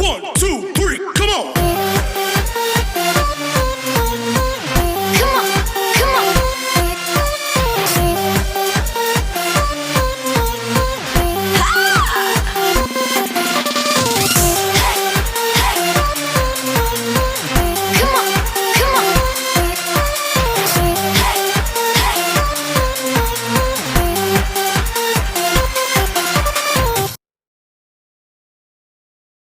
1, 2, 3, come on.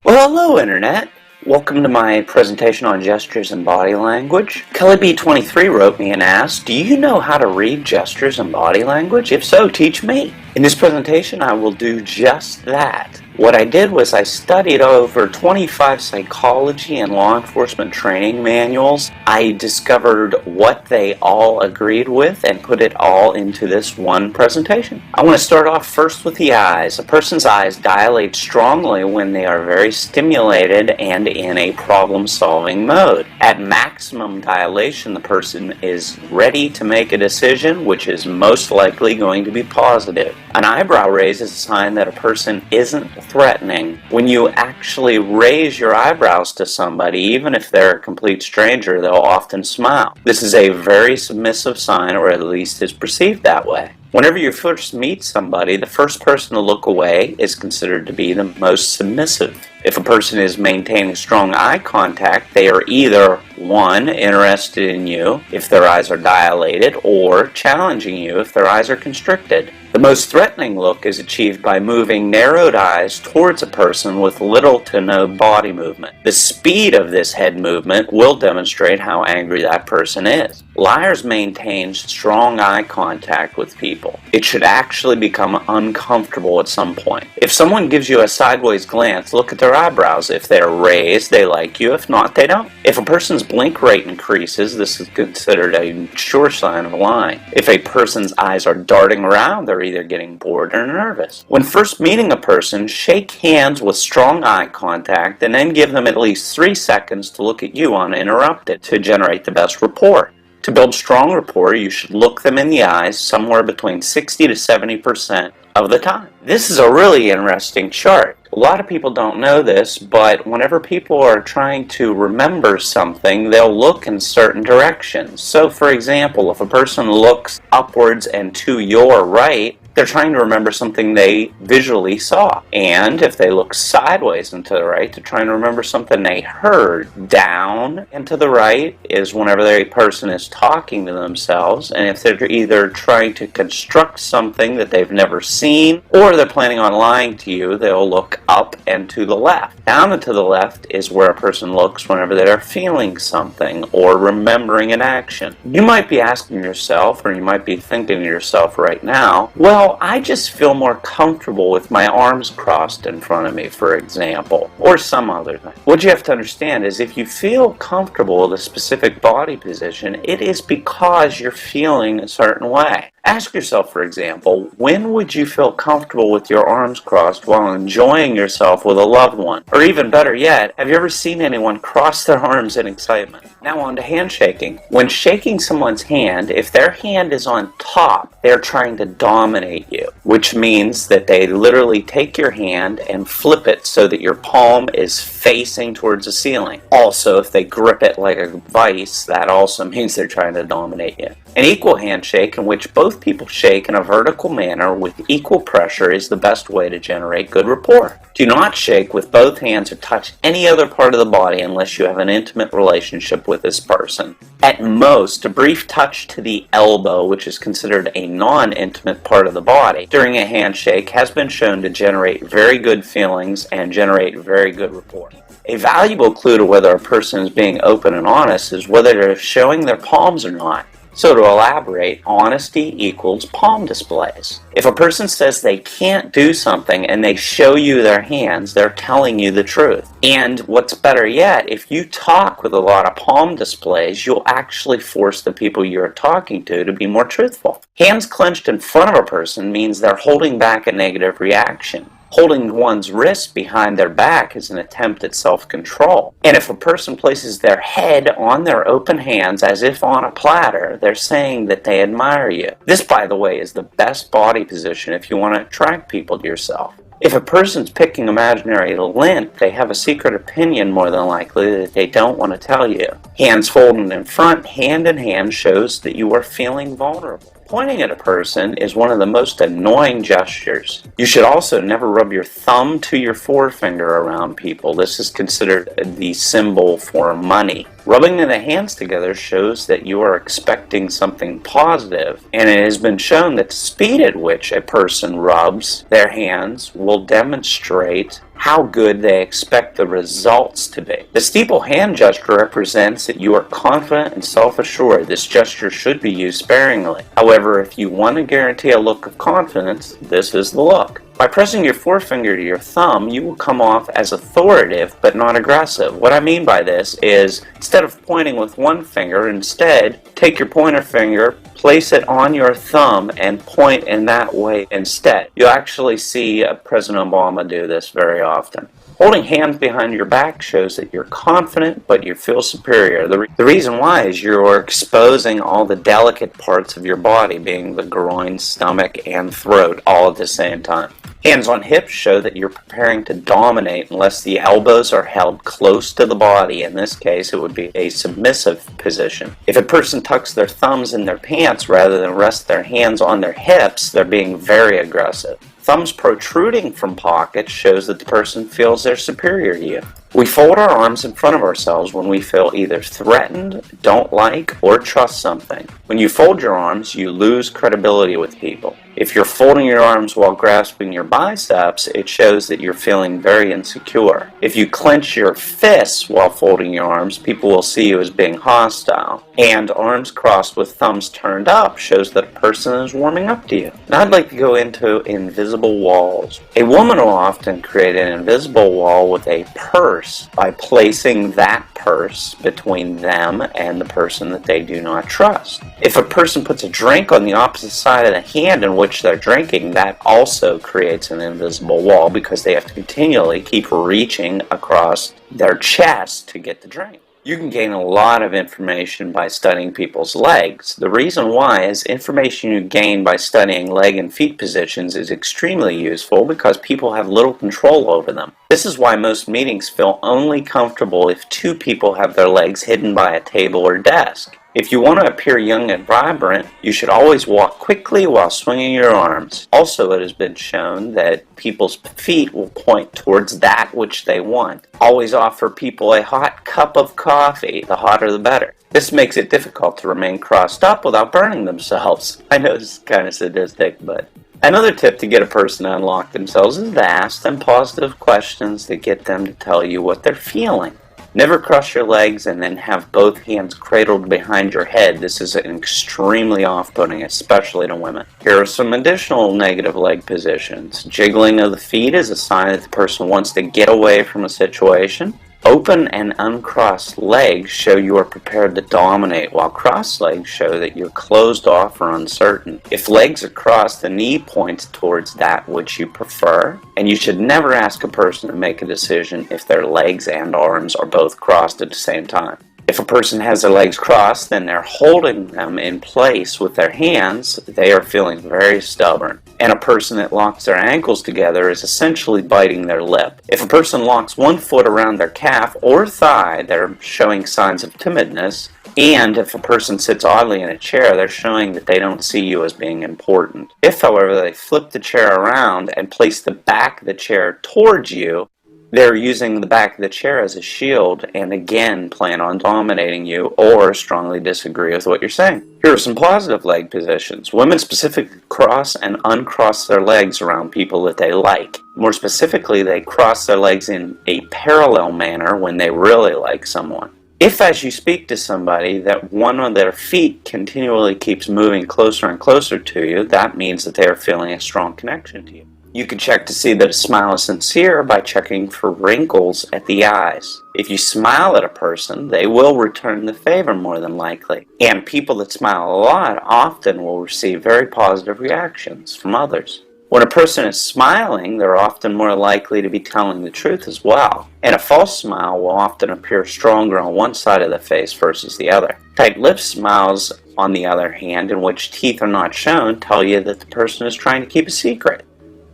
Well, hello, Internet. Welcome to my presentation on gestures and body language. Kelly B23 wrote me and asked, do you know how to read gestures and body language? If so, teach me. In this presentation, I will do just that. What I did was I studied over 25 psychology and law enforcement training manuals. I discovered what they all agreed with and put it all into this one presentation. I want to start off first with the eyes. A person's eyes dilate strongly when they are very stimulated and in a problem-solving mode. At maximum dilation, the person is ready to make a decision, which is most likely going to be positive. An eyebrow raise is a sign that a person isn't threatening. When you actually raise your eyebrows to somebody, even if they're a complete stranger, they'll often smile. This is a very submissive sign, or at least is perceived that way. Whenever you first meet somebody, the first person to look away is considered to be the most submissive. If a person is maintaining strong eye contact, they are either 1, interested in you if their eyes are dilated, or challenging you if their eyes are constricted. The most threatening look is achieved by moving narrowed eyes towards a person with little to no body movement. The speed of this head movement will demonstrate how angry that person is. Liars maintain strong eye contact with people. It should actually become uncomfortable at some point. If someone gives you a sideways glance, look at their eyebrows. If they're raised, they like you. If not, they don't. If a person's blink rate increases, this is considered a sure sign of lying. If a person's eyes are darting around, they're either getting bored or nervous. When first meeting a person, shake hands with strong eye contact and then give them at least 3 seconds to look at you uninterrupted to generate the best rapport. To build strong rapport, you should look them in the eyes somewhere between 60 to 70% of the time. This is a really interesting chart. A lot of people don't know this, but whenever people are trying to remember something, they'll look in certain directions. So, for example, if a person looks upwards and to your right, they're trying to remember something they visually saw. And if they look sideways and to the right, they're trying to remember something they heard. Down and to the right is whenever the person is talking to themselves, and if they're either trying to construct something that they've never seen, or they're planning on lying to you, they'll look up and to the left. Down and to the left is where a person looks whenever they're feeling something or remembering an action. You might be asking yourself, or you might be thinking to yourself right now, well, I just feel more comfortable with my arms crossed in front of me, for example, or some other thing. What you have to understand is if you feel comfortable with a specific body position, it is because you're feeling a certain way. Ask yourself, for example, when would you feel comfortable with your arms crossed while enjoying yourself with a loved one? Or even better yet, have you ever seen anyone cross their arms in excitement? Now on to handshaking. When shaking someone's hand, if their hand is on top, they're trying to dominate you, which means that they literally take your hand and flip it so that your palm is facing towards the ceiling. Also, if they grip it like a vice, that also means they're trying to dominate you. An equal handshake, in which both people shake in a vertical manner with equal pressure, is the best way to generate good rapport. Do not shake with both hands or touch any other part of the body unless you have an intimate relationship with this person. At most, a brief touch to the elbow, which is considered a non-intimate part of the body, during a handshake has been shown to generate very good feelings and generate very good rapport. A valuable clue to whether a person is being open and honest is whether they're showing their palms or not. So to elaborate, honesty equals palm displays. If a person says they can't do something and they show you their hands, they're telling you the truth. And what's better yet, if you talk with a lot of palm displays, you'll actually force the people you're talking to be more truthful. Hands clenched in front of a person means they're holding back a negative reaction. Holding one's wrist behind their back is an attempt at self-control. And if a person places their head on their open hands as if on a platter, they're saying that they admire you. This, by the way, is the best body position if you want to attract people to yourself. If a person's picking imaginary lint, they have a secret opinion more than likely that they don't want to tell you. Hands folded in front, hand in hand, shows that you are feeling vulnerable. Pointing at a person is one of the most annoying gestures. You should also never rub your thumb to your forefinger around people. This is considered the symbol for money. Rubbing the hands together shows that you are expecting something positive, and it has been shown that the speed at which a person rubs their hands will demonstrate how good they expect the results to be. The steeple hand gesture represents that you are confident and self-assured. This gesture should be used sparingly. However, if you want to guarantee a look of confidence, this is the look. By pressing your forefinger to your thumb, you will come off as authoritative but not aggressive. What I mean by this is, instead of pointing with one finger, instead take your pointer finger, place it on your thumb, and point in that way instead. You'll actually see President Obama do this very often. Holding hands behind your back shows that you're confident, but you feel superior. The reason why is you're exposing all the delicate parts of your body, being the groin, stomach, and throat, all at the same time. Hands on hips show that you're preparing to dominate unless the elbows are held close to the body. In this case, it would be a submissive position. If a person tucks their thumbs in their pants rather than rest their hands on their hips, they're being very aggressive. Thumbs protruding from pockets shows that the person feels they're superior to you. We fold our arms in front of ourselves when we feel either threatened, don't like, or trust something. When you fold your arms, you lose credibility with people. If you're folding your arms while grasping your biceps, it shows that you're feeling very insecure. If you clench your fists while folding your arms, people will see you as being hostile. And arms crossed with thumbs turned up shows that a person is warming up to you. Now I'd like to go into invisible walls. A woman will often create an invisible wall with a purse by placing that purse between them and the person that they do not trust. If a person puts a drink on the opposite side of the hand in which they're drinking, that also creates an invisible wall because they have to continually keep reaching across their chest to get the drink. You can gain a lot of information by studying people's legs. The reason why is information you gain by studying leg and feet positions is extremely useful because people have little control over them. This is why most meetings feel only comfortable if two people have their legs hidden by a table or desk. If you want to appear young and vibrant, you should always walk quickly while swinging your arms. Also, it has been shown that people's feet will point towards that which they want. Always offer people a hot cup of coffee. The hotter the better. This makes it difficult to remain crossed up without burning themselves. I know this is kind of sadistic, but another tip to get a person to unlock themselves is to ask them positive questions that get them to tell you what they're feeling. Never cross your legs and then have both hands cradled behind your head. This is extremely off-putting, especially to women. Here are some additional negative leg positions. Jiggling of the feet is a sign that the person wants to get away from a situation. Open and uncrossed legs show you are prepared to dominate, while crossed legs show that you're closed off or uncertain. If legs are crossed, the knee points towards that which you prefer, and you should never ask a person to make a decision if their legs and arms are both crossed at the same time. If a person has their legs crossed, then they're holding them in place with their hands. They are feeling very stubborn. And a person that locks their ankles together is essentially biting their lip. If a person locks one foot around their calf or thigh, they're showing signs of timidness. And if a person sits oddly in a chair, they're showing that they don't see you as being important. If, however, they flip the chair around and place the back of the chair towards you, they're using the back of the chair as a shield and again plan on dominating you or strongly disagree with what you're saying. Here are some positive leg positions. Women specifically cross and uncross their legs around people that they like. More specifically, they cross their legs in a parallel manner when they really like someone. If as you speak to somebody that one of their feet continually keeps moving closer and closer to you, that means that they are feeling a strong connection to you. You can check to see that a smile is sincere by checking for wrinkles at the eyes. If you smile at a person, they will return the favor more than likely. And people that smile a lot often will receive very positive reactions from others. When a person is smiling, they're often more likely to be telling the truth as well. And a false smile will often appear stronger on one side of the face versus the other. Tight-lipped smiles, on the other hand, in which teeth are not shown, tell you that the person is trying to keep a secret.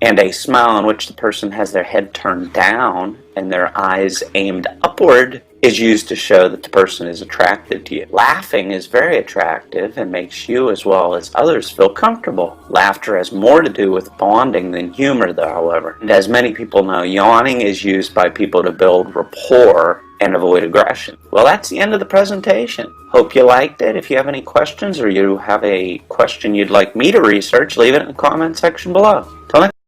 And a smile in which the person has their head turned down and their eyes aimed upward is used to show that the person is attracted to you. Laughing is very attractive and makes you as well as others feel comfortable. Laughter has more to do with bonding than humor, though, however. And as many people know, yawning is used by people to build rapport and avoid aggression. Well, that's the end of the presentation. Hope you liked it. If you have any questions or you have a question you'd like me to research, leave it in the comment section below. Till next